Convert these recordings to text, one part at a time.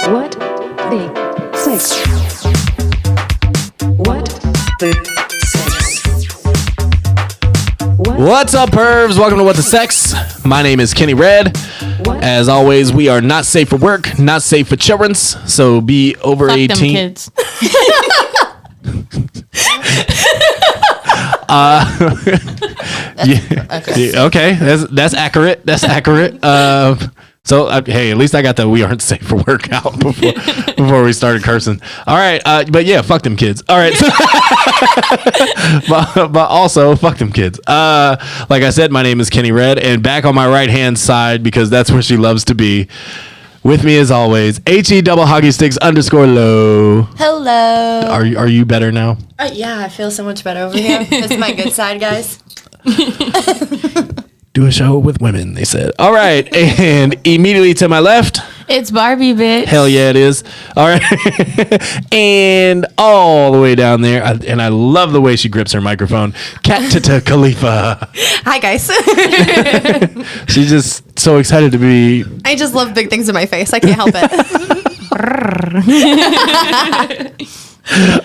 What the sex? What the sex? What's up, pervs? Welcome to What the Sex. My name is Kenny Red. As always, we are not safe for work, not safe for children, so be over Fuck 18. them kids. Okay, that's accurate. That's accurate. Hey, at least I got the "we aren't safe for work" out before we started cursing. All right, but yeah, fuck them kids. All right, but also fuck them kids. Like I said, my name is Kenny Red, and back on my right hand side because that's where she loves to be. With me as always, HE double hockey sticks _ low. Hello. Are you better now? Yeah, I feel so much better over here. This is my good side, guys. Do a show with women, they said. All right, and immediately to my left. It's Barbie, bitch. Hell yeah, it is. All right. And all the way down there, and I love the way she grips her microphone, Katt Khalifa. Hi, guys. She's just so excited to be. I just love big things in my face. I can't help it.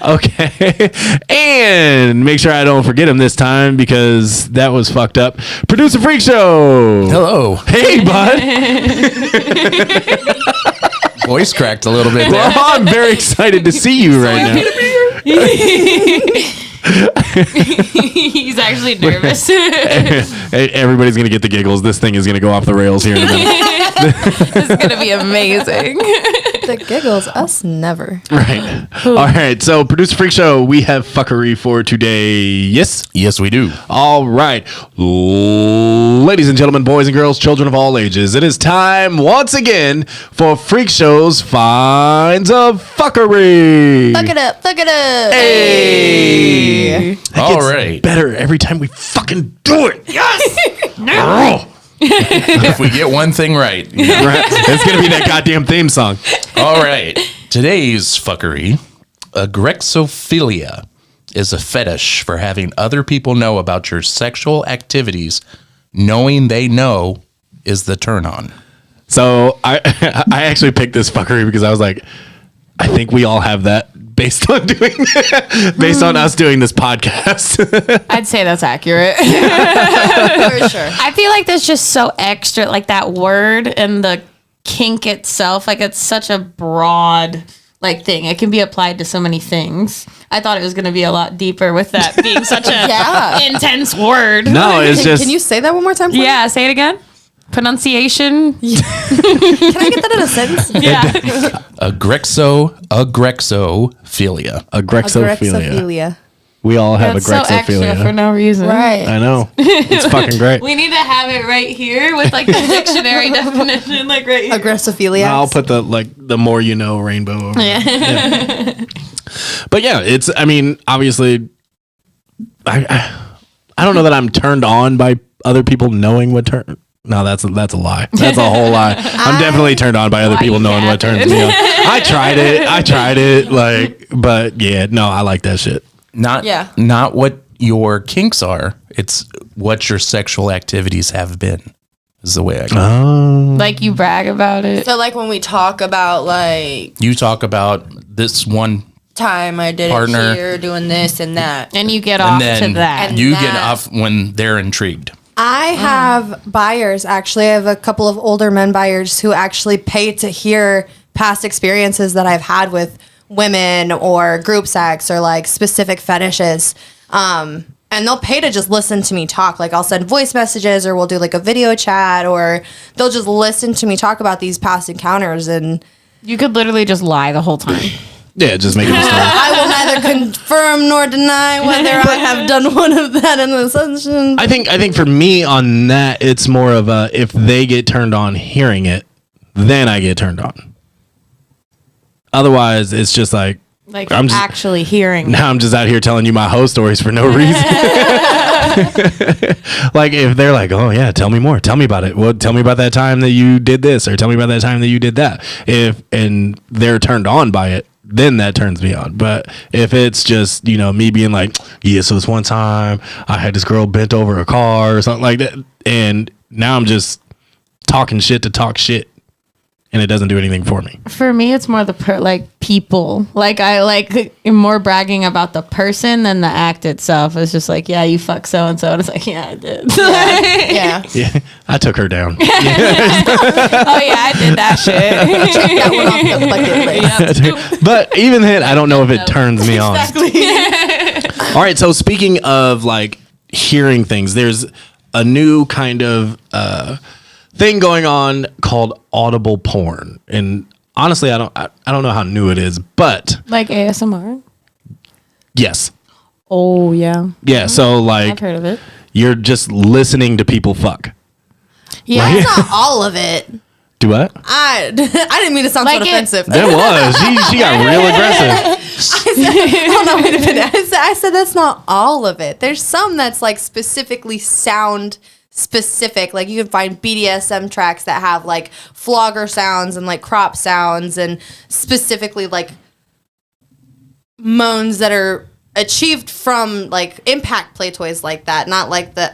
Okay. And make sure I don't forget him this time because that was fucked up. Producer Freqsho. Hello. Hey, bud. Voice cracked a little bit there. Well, I'm very excited to see you right now. He's actually nervous. Everybody's going to get the giggles. This thing is going to go off the rails here in a minute. This is going to be amazing. The giggles, us never. Right. All right. So, Producer Freqsho, we have fuckery for today. Yes? Yes, we do. All right. Ladies and gentlemen, boys and girls, children of all ages, it is time once again for Freqsho's Finds of Fuckery. Fuck it up. Fuck it up. Hey. That All gets right. better every time we fucking do it. Yes. No. If we get one thing right. Right. It's going to be that goddamn theme song. All right. Today's fuckery, agrexophilia, is a fetish for having other people know about your sexual activities, knowing they know is the turn on. So I actually picked this fuckery because I was like, I think we all have that based on us doing this podcast. I'd say that's accurate. For sure. I feel like that's just so extra, like that word and the kink itself. Like it's such a broad like thing. It can be applied to so many things. I thought it was going to be a lot deeper with that being such a intense word. No, it's just. Can you say that one more time, please? Yeah, say it again. Pronunciation. Can I get that in a sentence? Yeah. Agrexophilia. Agrexophilia. We all have That's so extra for agrexophilia. no reason. Right. I know. It's fucking great. We need to have it right here with like the dictionary definition, like right here. Aggressophilia. I'll put the more you know rainbow over. Yeah. But yeah, it's. I mean, obviously, I don't know that I'm turned on by other people knowing what turn. No, that's a lie. That's a whole lie. I'm definitely turned on by other people knowing what turns me on. I tried it. But yeah, no, I like that shit. Not what your kinks are. It's what your sexual activities have been. Is the way I go. Like you brag about it. So like when we talk about like You talk about this one time I did partner it here, doing this and that. And you get and off then to that. you get off when they're intrigued. I have buyers, actually. I have a couple of older men buyers who actually pay to hear past experiences that I've had with women or group sex or like specific fetishes. And they'll pay to just listen to me talk. Like I'll send voice messages or we'll do like a video chat or they'll just listen to me talk about these past encounters. And You could literally just lie the whole time. Yeah, just make it a story. I will neither confirm nor deny whether I have done one of that in the session. I think for me on that, it's more of a if they get turned on hearing it, then I get turned on. Otherwise, it's just like I'm just actually hearing. Now I'm just out here telling you my hoe stories for no reason. Like if they're like, oh yeah, tell me more. Tell me about it. Well, tell me about that time that you did this or tell me about that time that you did that. And they're turned on by it, then that turns me on. But if it's just, me being like, yeah, so this one time I had this girl bent over a car or something like that. And now I'm just talking shit to talk shit. and it doesn't do anything for me. For me, it's more the people. Like I like more bragging about the person than the act itself. It's just like, yeah, you fuck so and so, and it's like, yeah, I did. Yeah. Yeah, I took her down. Oh yeah, I did that shit. That one off the bucket list. But even then, I don't know if it turns me on. All right, so speaking of like hearing things, there's a new kind of thing going on called Audible porn, and honestly, I don't know how new it is, but Like ASMR. yes, Oh yeah, yeah. So I've like heard of it. you're just listening to people fuck. Yeah, That's not all of it. Do what? I didn't mean to sound Like so it- offensive. There was. She got real aggressive. Hold on, wait a minute. I said that's not all of it. There's some that's like specifically sound specific. Like you can find BDSM tracks that have like flogger sounds and like crop sounds and specifically like moans that are achieved from like impact play toys like that. Not like the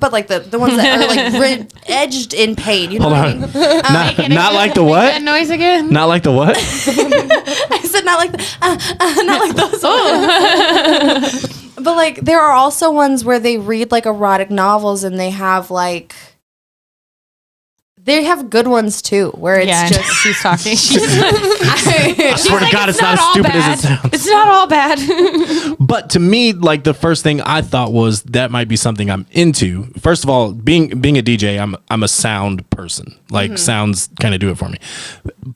but like the ones that are like edged in pain. You know Hold what I on. mean? Not like the That what? noise again. Not like the what? I said not like not like those ones. But like there are also ones where they read like erotic novels and they have good ones too, where it's Yeah, just she's talking. I swear to God, it's not as all stupid bad. as it sounds. It's not all bad. But to me, like the first thing I thought was that might be something I'm into. First of all, being a DJ, I'm a sound person. Like sounds kind of do it for me.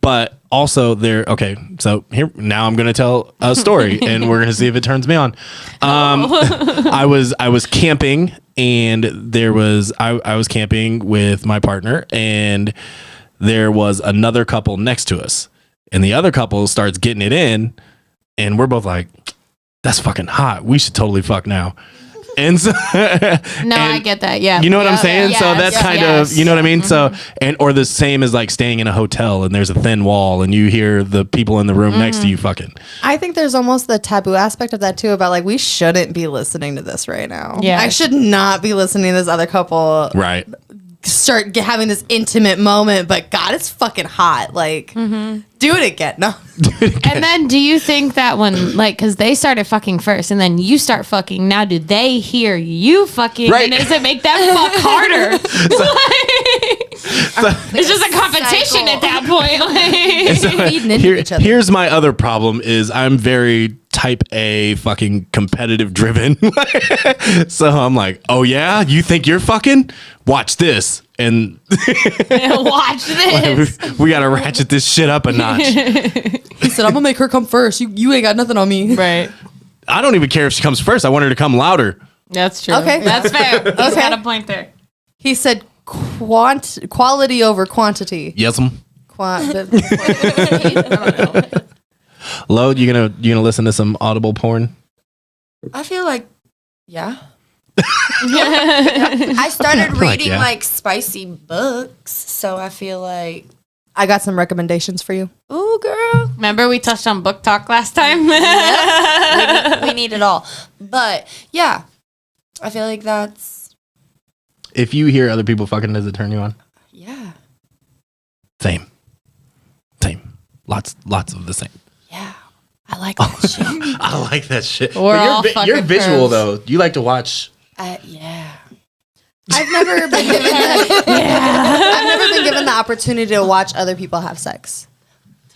But also okay, so here now I'm gonna tell a story and we're gonna see if it turns me on. I was camping and I was camping with my partner and there was another couple next to us. And the other couple starts getting it in and we're both like, that's fucking hot. We should totally fuck now. And so, No, I get that. Yeah, you know what I'm saying? Yeah. So Yes, that's kind yes. of, you know what I mean? So, or the same as like staying in a hotel and there's a thin wall and you hear the people in the room next to you fucking. I think there's almost the taboo aspect of that too, about like we shouldn't be listening to this right now. Yeah. I should not be listening to this other couple Right. start having this intimate moment, but God, it's fucking hot. Like, do it again. No. And then do you think that when, like, because they started fucking first and then you start fucking, now do they hear you fucking? Right. And does it make them fuck harder? It's just a competition at that point. Like, Feeding into each other. Here's my other problem is I'm very type A fucking competitive driven. So I'm like, oh yeah, you think you're fucking? Watch this. And watch this. we gotta ratchet this shit up a notch. He said, I'm gonna make her come first. You ain't got nothing on me. Right. I don't even care if she comes first. I want her to come louder. That's true. Okay. That's fair. He's Okay. got a point there. He said quality over quantity. Yes, Qua- Load, you gonna listen to some Audible porn? I feel like, yeah. I started Like, reading yeah. like spicy books, so I feel like, I got some recommendations for you. ooh, girl, Remember we touched on book talk last time? we need it all. But yeah, I feel like that's, If you hear other people fucking, does it turn you on? yeah, Same. Lots of the same. yeah. I like that shit. I like that shit. We're But all you're fucking visual pros. though. You like to watch. Yeah. I've never been given I've never been given the opportunity to watch other people have sex.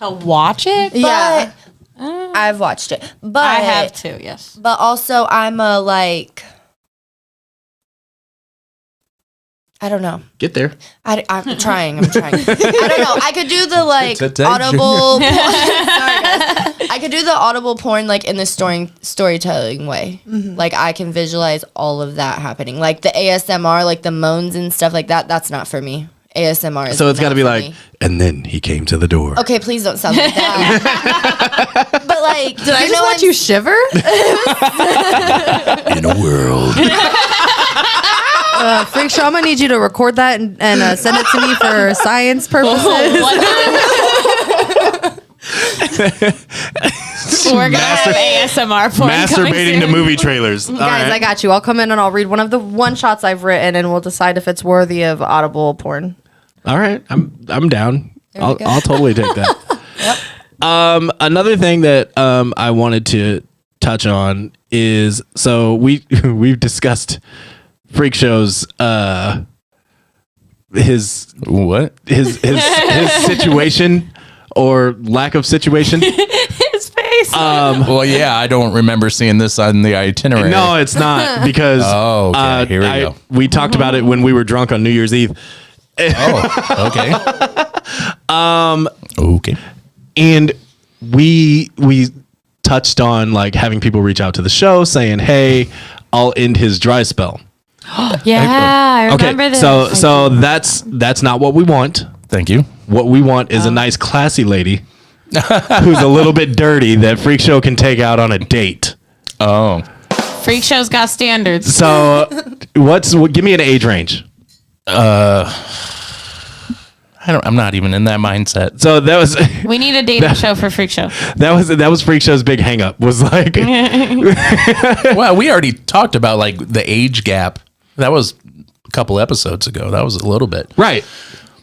To watch it? Yeah. I've watched it. But I have too, yes. But also I'm a like, I don't know. Get there. I'm trying. I don't know. I could do the like Attention. audible. Sorry, guys. I could do the audible porn like in the storytelling way. Like I can visualize all of that happening. Like the ASMR, like the moans and stuff like that. That's not for me. ASMR is So it's got to not be for like, me. and then he came to the door. Okay, please don't sound like that. But like, Did I just watch you shiver? In a world. Freqsho, I'm gonna need you to record that and send it to me for science purposes. We're gonna have ASMR porn coming Masturbating to soon. movie trailers. All Guys, right. I got you. I'll come in and I'll read one of the one shots I've written, and we'll decide if it's worthy of audible porn. All right. I'm down. I'll totally take that. Another thing that I wanted to touch on is, so we've discussed Freqsho's his situation or lack of situation. His face. Well, yeah, I don't remember seeing this on the itinerary. No, it's not, because Oh, okay. Here we go. We talked about it when we were drunk on New Year's Eve. Oh, okay. Okay. And we touched on like having people reach out to the show saying, "Hey, I'll end his dry spell." Yeah, I remember this. So that's not what we want. Thank you. What we want is a nice, classy lady who's a little bit dirty that Freqsho can take out on a date. Oh. Freqsho's got standards. So give me an age range. I'm not even in that mindset. So that was We need a dating show for Freqsho. that was Freqsho's big hang up, was like Well, we already talked about like the age gap. That was a couple episodes ago. That was a little bit. right.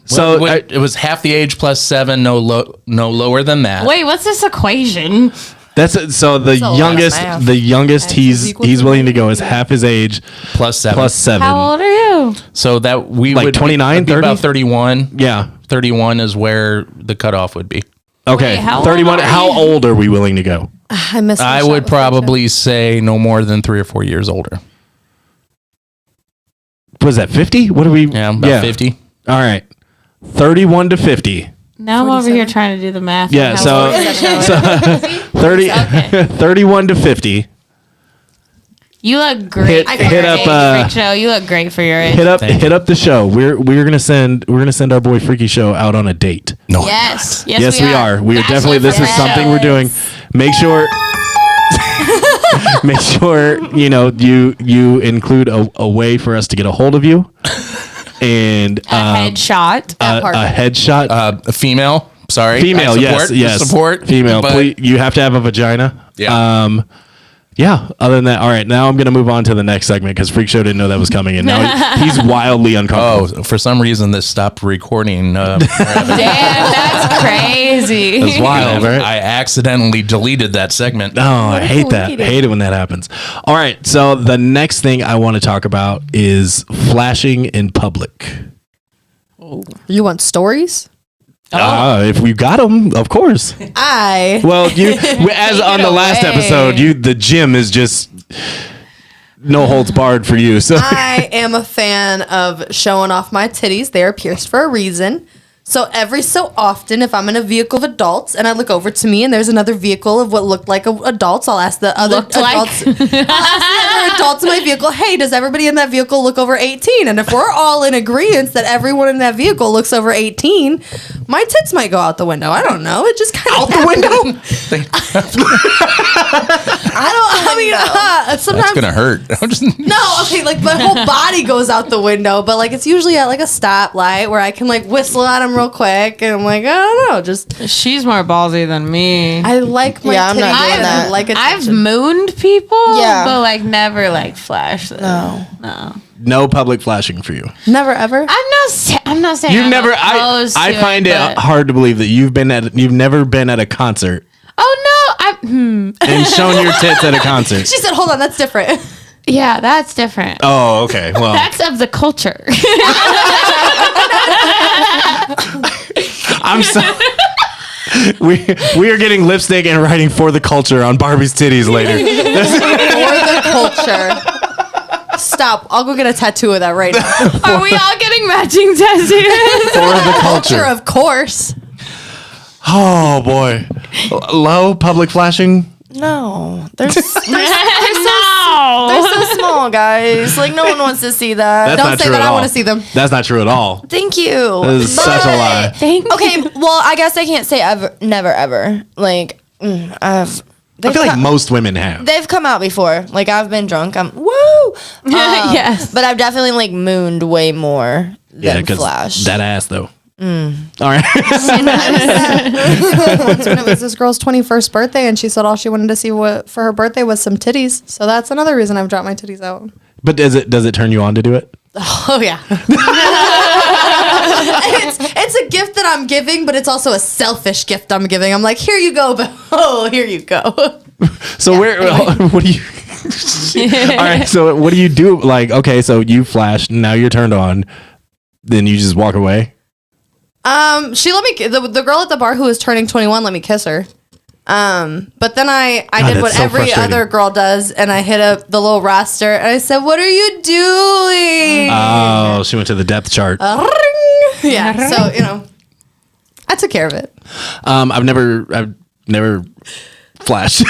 So It was half the age plus 7, no lower than that. Wait, what's this equation? that's so the lot of youngest math. he's equal to willing to go is half his age Plus 7. plus 7. How old are you? So that we Like would 29, be about 30? 31. Yeah. 31 is where the cutoff would be. Okay. Wait, how old 31. are How you? old are we willing to go? I missed. the I shot would with probably say no more than 3 or 4 years older. Was that 50? What are we? Yeah, about 50. All right. 31 to 50. Now I'm over here trying to do the math. Yeah, How so- old is that? So 30 Okay. 31 to 50. You look great. Hit up, Freqsho. You look great for your age. Hit up the show. We're gonna send our boy Freaky Show out on a date. No. Yes. Yes, we are. We are Bachelor definitely. This is Freqsho. something we're doing. Make sure. Make sure you include a way for us to get a hold of you, and A headshot. a headshot. A female. Sorry. Female, Support, yes. Support. Female. But- Please, you have to have a vagina. Yeah. Yeah. Other than that, all right. Now I'm gonna move on to the next segment because Freqsho didn't know that was coming, and now he's wildly uncomfortable. Oh, for some reason this stopped recording. Damn, that's crazy. It's wild, right? I accidentally deleted that segment. Oh, I hate that. I hate it when that happens. All right. So the next thing I want to talk about is flashing in public. You want stories? If we got them, of course. Well, as on the last episode, the gym is just no holds barred for you. So I am a fan of showing off my titties. They are pierced for a reason. So every so often, if I'm in a vehicle of adults and I look over to me and there's another vehicle of what looked like adults, I'll ask the other Looked like? adults. I'll ask the other adults in my vehicle, hey, does everybody in that vehicle look over 18? And if we're all in agreement that everyone in that vehicle looks over 18, my tits might go out the window. I don't know. It just kind of out the window. sometimes That's gonna hurt. I'm just no, okay, like my whole body goes out the window, but like it's usually at like a stoplight where I can like whistle at them real quick, and I'm like, I don't know, just She's more ballsy than me. I like my Yeah, I'm titties. not doing I that. like I've attention. mooned people, Yeah. but like never like flashed them. No. No public flashing for you. Never ever. I'm not saying You've I'm never. opposed I to find it but- hard to believe that you've never been at a concert Oh no, and shown your tits at a concert. She said, "Hold on, that's different." yeah, that's different. Oh, okay. Well, That's of the culture. I'm so. We are getting lipstick and writing for the culture on Barbie's titties later. For the culture. Stop. I'll go get a tattoo of that right now. Are we all getting matching tattoos? For the culture. Of course. Oh boy. Low public flashing. No. They're no. so small, guys. Like, no one wants to see that. That's Don't not say true that. at I all. want to see them. That's not true at all. Thank you. That is such a lie. Thank Okay, well, I guess I can't say ever, never, ever. Like, I feel like most women have. they've come out before. Like, I've been drunk. I'm woo. Yes. But I've definitely like mooned way more Yeah, than because flash. that ass though. All right. Once when it was this girl's 21st birthday, and she said all she wanted to see for her birthday was some titties. So that's another reason I've dropped my titties out. But does it turn you on to do it? Oh yeah. it's a gift that I'm giving, but it's also a selfish gift I'm giving. I'm like, here you go, but here you go. So what do you? All right. So what do you do? Like, okay, so you flash. Now you're turned on. Then you just walk away. She let me. The girl at the bar who was turning 21 let me kiss her. But then I did what that's so every frustrating. other girl does, and I hit up the little roster, and I said, "What are you doing?" Oh, she went to the depth chart. Yeah. So I took care of it. I've never flashed.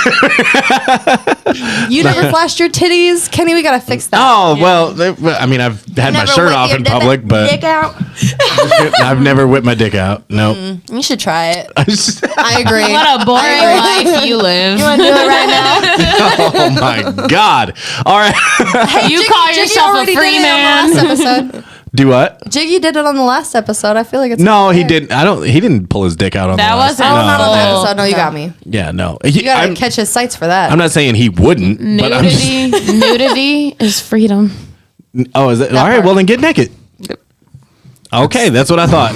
You never flashed your titties, Kenny. We gotta fix that. Oh well, I mean, I've had my shirt off in public, but I've never whipped my dick out. No. You should try it. I agree. What a boring life you live. You want to do it right now? Oh my god! All right, You call yourself a free man. Last episode. do what? Jiggy did it on the last episode. I feel like it's No, he didn't. He didn't pull his dick out on That the last. wasn't Oh, not on the full. episode. No, you got me. Yeah, no. You gotta catch his sights for that. I'm not saying he wouldn't, but I'm just, Nudity is freedom. oh, is that all right? Well, then get naked. Okay, that's what I thought.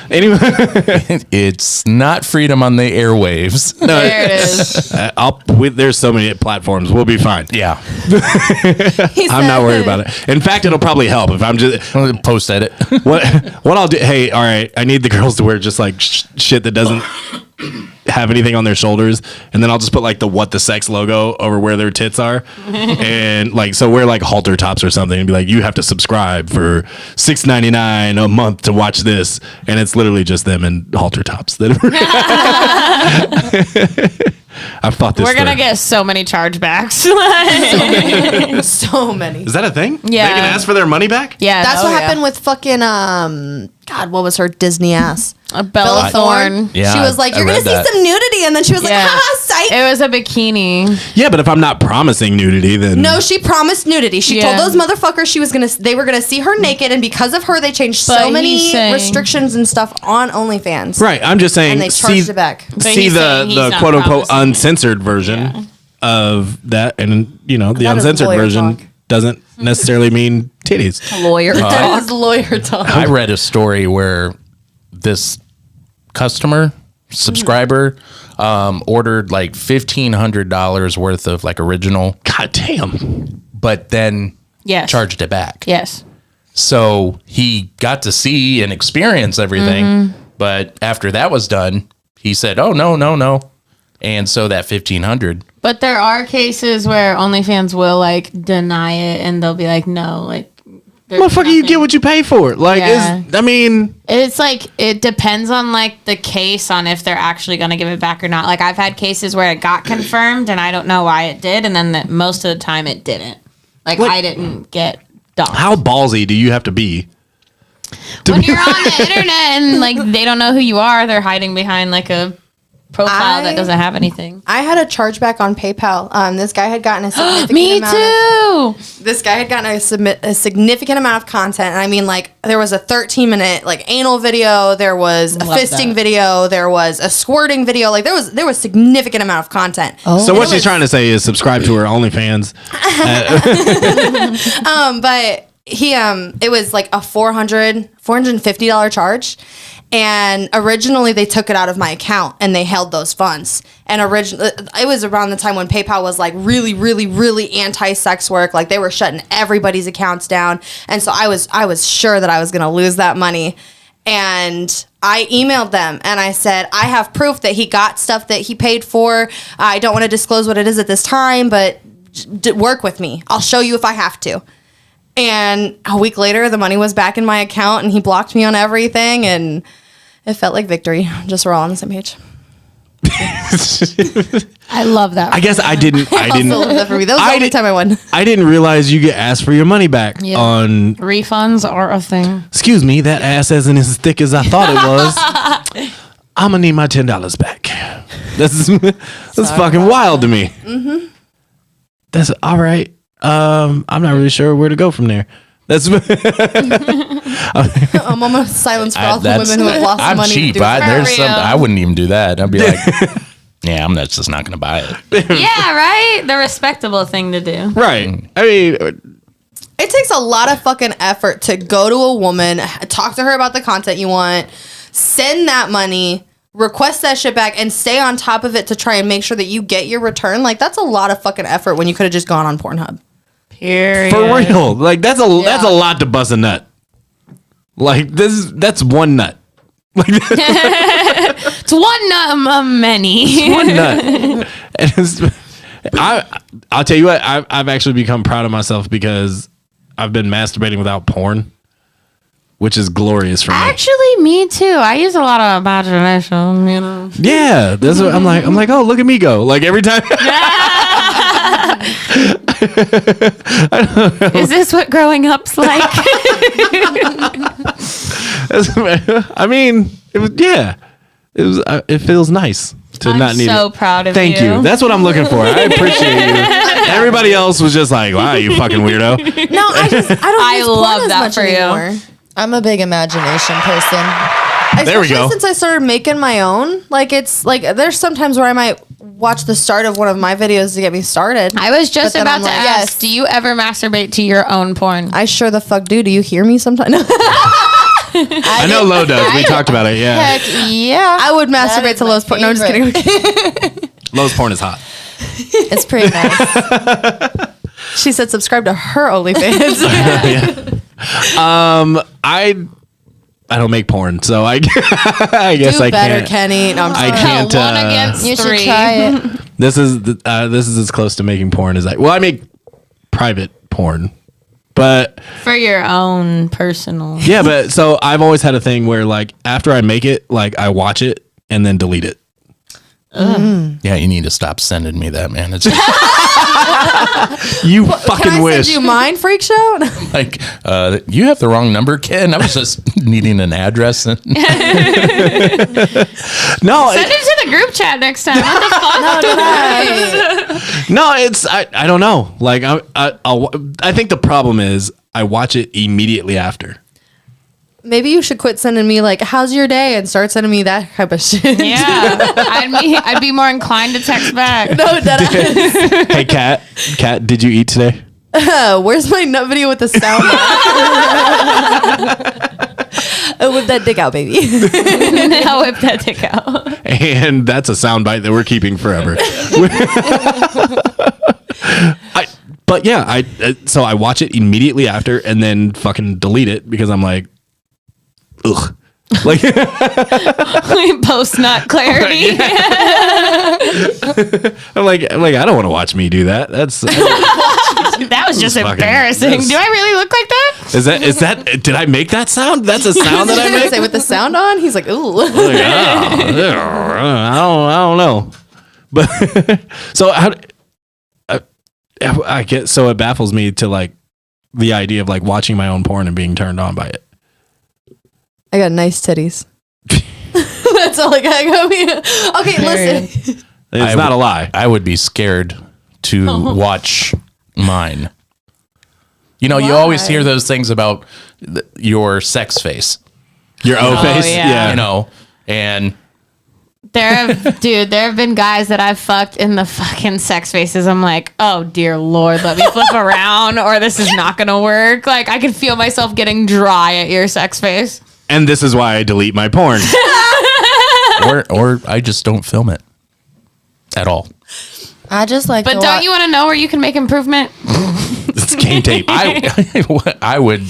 Anyway, It's not freedom on the airwaves. no, There it is. there's so many platforms. We'll be fine. Yeah. I'm not worried about it. In fact, it'll probably help if I'm just Post edit. what I'll do. Hey, all right, I need the girls to wear just like shit that doesn't have anything on their shoulders, and then I'll just put like the "What the Sex" logo over where their tits are, and like so wear like halter tops or something, and be like, you have to subscribe for $6.99 a month to watch this, and it's literally just them in halter tops. That I've thought this. We're gonna through. get so many chargebacks. so many. Is that a thing? Yeah. They can ask for their money back? Yeah, That's what happened with fucking God, what was her Disney ass? Bella Thorne. Yeah, She was like, I "You're gonna read see that. some nudity," and then she was like, Yeah. "Ha, psych." It was a bikini. Yeah, but if I'm not promising nudity, then No, she promised nudity. She Yeah. told those motherfuckers they were gonna see her naked, and because of her, they changed But so many he's saying- restrictions and stuff on OnlyFans. Right, I'm just saying. And they charged it back. But See he's the saying he's not quote unquote promising it. uncensored version of that, and the That is uncensored lawyer version talk. doesn't necessarily mean titties. Lawyer talk. Is lawyer talk. I read a story where this subscriber ordered like $1,500 worth of like original, God damn. but then Yes. charged it back. Yes. So he got to see and experience everything, but after that was done, he said, "Oh no." And so that 1,500. But there are cases where OnlyFans will like deny it, and they'll be like, "No, like." there's Motherfucker, you nothing. get what you pay for. Like, Yeah. it's It's like it depends on like the case on if they're actually going to give it back or not. Like I've had cases where it got confirmed and I don't know why it did, and then most of the time it didn't. Like What? I didn't get doxxed. how ballsy do you have to be? When you're on the internet and like they don't know who you are, they're hiding behind like a profile that doesn't have anything. I had a chargeback on PayPal. This guy had gotten a significant Me amount too. This guy had gotten a significant amount of content. And I mean, like, there was a 13-minute like anal video, there was a Love fisting that. video, there was a squirting video. Like, there was significant amount of content. So what she's trying to say is subscribe to her OnlyFans. But he it was like a $450 charge. And originally they took it out of my account and they held those funds. And it was around the time when PayPal was like really, really, really anti-sex work. Like they were shutting everybody's accounts down. And so I was sure that I was going to lose that money. And I emailed them and I said, I have proof that he got stuff that he paid for. I don't want to disclose what it is at this time, but work with me. I'll show you if I have to. And a week later, the money was back in my account and he blocked me on everything. And it felt like victory. Just we're all on the same page. I love that. I guess I didn't. Also love that for me. That was the only time I won. I didn't realize you get asked for your money back Yeah. on. Refunds are a thing. Excuse me, that ass isn't as thick as I thought it was. I'm gonna need my $10 back. That's fucking wild to me. Mm-hmm. That's all right. I'm not really sure where to go from there. That's A moment of silence for all the women who have lost I'm money. cheap. To do it. I wouldn't even do that. I'd be like, yeah, I'm just not going to buy it. Yeah, right? The respectable thing to do. right. I mean, It takes a lot of fucking effort to go to a woman, talk to her about the content you want, send that money, request that shit back, and stay on top of it to try and make sure that you get your return. Like, that's a lot of fucking effort when you could have just gone on Pornhub. Period. For real. Like, that's a lot to bust a nut. Like, that's one nut. It's one nut among many. One nut. And I'll tell you what, I've actually become proud of myself because I've been masturbating without porn, which is glorious for me. Actually, me too. I use a lot of imagination, you know. Yeah, that's what I'm like, oh, look at me go. Like every time. Is this what growing up's like? I mean, it feels nice to I'm not need so it. proud of Thank you. That's what I'm looking for. I appreciate you. Everybody else was just like, wow, you fucking weirdo. No, I don't I use porn love as that much for you. anymore. I'm a big imagination person. There we go. Since I started making my own, like, it's like there's sometimes where I might watch the start of one of my videos to get me started. I was just But then about I'm to like, ask, yes. do you ever masturbate to your own porn? I sure the fuck do. Do you hear me sometimes? I know Lo does. We talked about it. Yeah. Heck yeah. I would That masturbate is to my Lowe's porn. No, I'm just kidding. favorite. Lowe's porn is hot. It's pretty nice. She said subscribe to her OnlyFans. I don't make porn, so I guess Do I better, can't. Kenny. No, I'm I sorry. can't. One against You three. should try it. This is as close to making porn as I make private porn, but For your own personal. yeah, but so I've always had a thing where like after I make it, like I watch it and then delete it. Yeah, you need to stop sending me that, man. It's You Can fucking I wish. send you mine, Freqsho? like, you have the wrong number, Ken. I was just needing an address. And No, Send it to the group chat next time. What the fuck? no, it's I don't know. Like I think the problem is I watch it immediately after. Maybe you should quit sending me like, "How's your day?" and start sending me that type of shit. Yeah. I'd be more inclined to text back. No, that Hey, Kat, did you eat today? where's my nut video with the sound? Whip that dick out, baby. I'll whip that dick out. And that's a soundbite that we're keeping forever. But yeah, so I watch it immediately after and then fucking delete it because I'm like, ugh. Like Post nut clarity. I'm like I don't want to watch me do that. That's That was just fucking- embarrassing. that's- Do I really look like that? is that did I make that sound? That's a sound that I made. Say with the sound on, he's like, "Ooh." Like, I don't know. But so I get so it baffles me to like the idea of like watching my own porn and being turned on by it. I got nice titties. That's all I got. Okay, listen. It's not a lie. I would be scared to watch mine. You know, you always hear those things about your sex face, Your O face, yeah. you know, and There have been guys that I've fucked in the fucking sex faces. I'm like, oh dear Lord, let me flip around or this is not gonna work. Like I can feel myself getting dry at your sex face. And this is why I delete my porn. or I just don't film it at all. I just like. But to don't watch- you want to know where you can make improvement? It's game tape. I would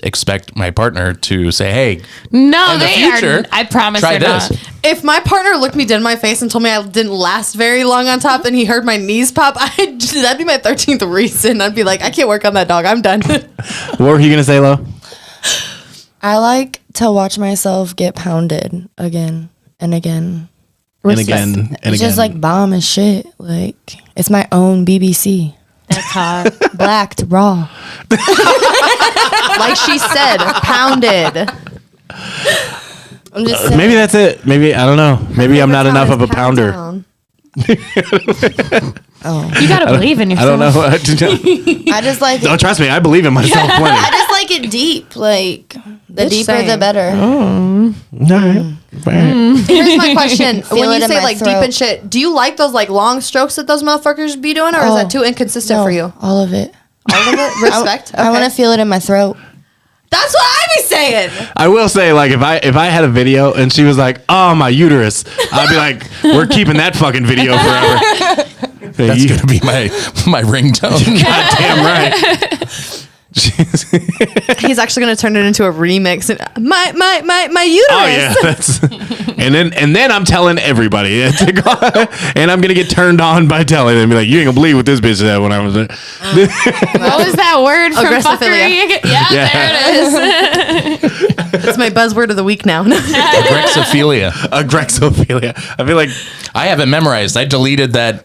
expect my partner to say, "Hey, No, in the they future, are. I promise try they're this." not. If my partner looked me dead in my face and told me I didn't last very long on top and he heard my knees pop, that'd be my 13th reason. I'd be like, I can't work on that dog. I'm done. What were you gonna say, Lo? I like to watch myself get pounded again and again. And again, and It's just again. like bomb and shit. Like it's my own BBC. That's hot. Blacked raw. Like she said, pounded. I'm just saying. Maybe that's it. Maybe I don't know. Maybe I'm not enough of a pounder. Down. You gotta believe in I yourself. don't know. I just like Don't trust me. I believe in myself I plenty. just like it deep. Like the Bitch, deeper the same. better. All right. Here's my question. Feel When it you in say my like deep throat. and shit, do you like those like long strokes that those motherfuckers be doing, or is that Oh, too inconsistent No, for you? all of it. All of it? Respect? I want to feel it in my throat. That's what I be saying. I will say, like, if I had a video and she was like, "Oh, my uterus," I'd be like, "We're keeping that fucking video forever." That's gonna be my ringtone. Goddamn right. He's actually gonna turn it into a remix. And my uterus. Oh yeah, that's, and then I'm telling everybody, and I'm gonna get turned on by telling them, like, you ain't gonna believe what this bitch said when I was there. What was that word from Aggressophilia. fuckery? Yeah, there it is. That's my buzzword of the week now. Grexophilia. Grexophilia. I feel like I have it memorized. I deleted that.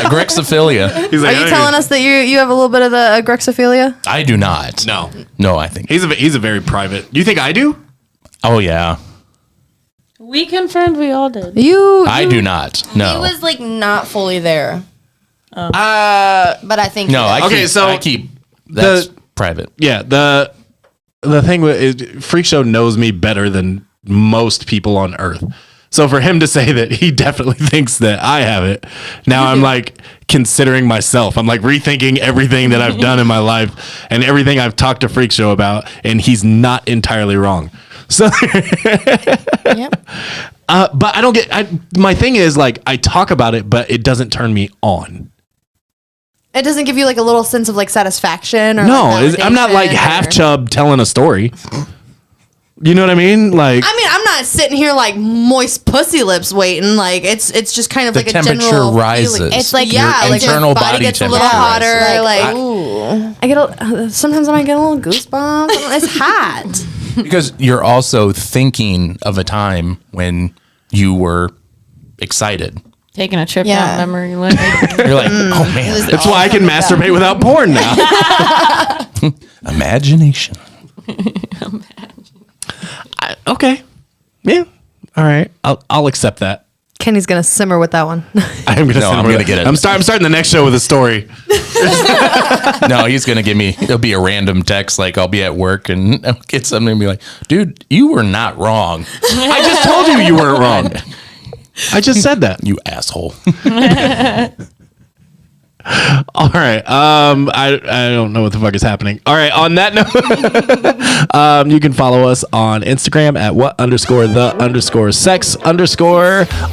Grexophilia. he's Are like, you telling us that you have a little bit of the Grexophilia? I do not. No, I think. he's a very private. You think I do? Oh yeah. We confirmed we all did. I do not. No. He was like not fully there. But I think No. I Okay, keep, so I keep. That's the- private. Yeah, the thing is, Freqsho knows me better than most people on Earth. So for him to say that he definitely thinks that I have it, now I'm like considering myself. I'm like rethinking everything that I've done in my life and everything I've talked to Freqsho about, and he's not entirely wrong. So, Yep. but I don't get. My thing is, like, I talk about it, but it doesn't turn me on. It doesn't give you like a little sense of like satisfaction or No, like, I'm not like validation half or- chub telling a story. You know what I mean? Like, I mean, I'm not sitting here like moist pussy lips waiting. Like it's just kind of The like a temperature general rises. feeling. It's like Your like internal your body body gets a little temperature hotter. rises. Like ooh. I get sometimes I might get a little goosebumps. It's hot. Because you're also thinking of a time when you were excited. Taking a trip Yeah. down memory lane. You're like, oh man, that's why I can masturbate without porn now. imagination. Okay. Yeah. All right. I'll accept that. Kenny's gonna simmer with that one. I'm gonna. No, I'm gonna get it. I'm starting the next show with a story. No, he's gonna give me. It'll be a random text. Like I'll be at work and I'll get something and be like, "Dude, you were not wrong. I just told you weren't wrong. I just said that. You asshole." All right. I don't know what the fuck is happening. All right. On that note, you can follow us on Instagram at what_the_sex_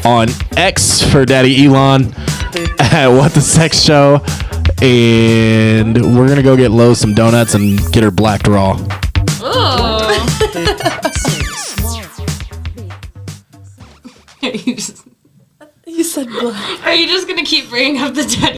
on X for Daddy Elon at What the Sex Show, and we're gonna go get Lowe's some donuts and get her blacked raw. Are you just gonna keep bringing up the dead?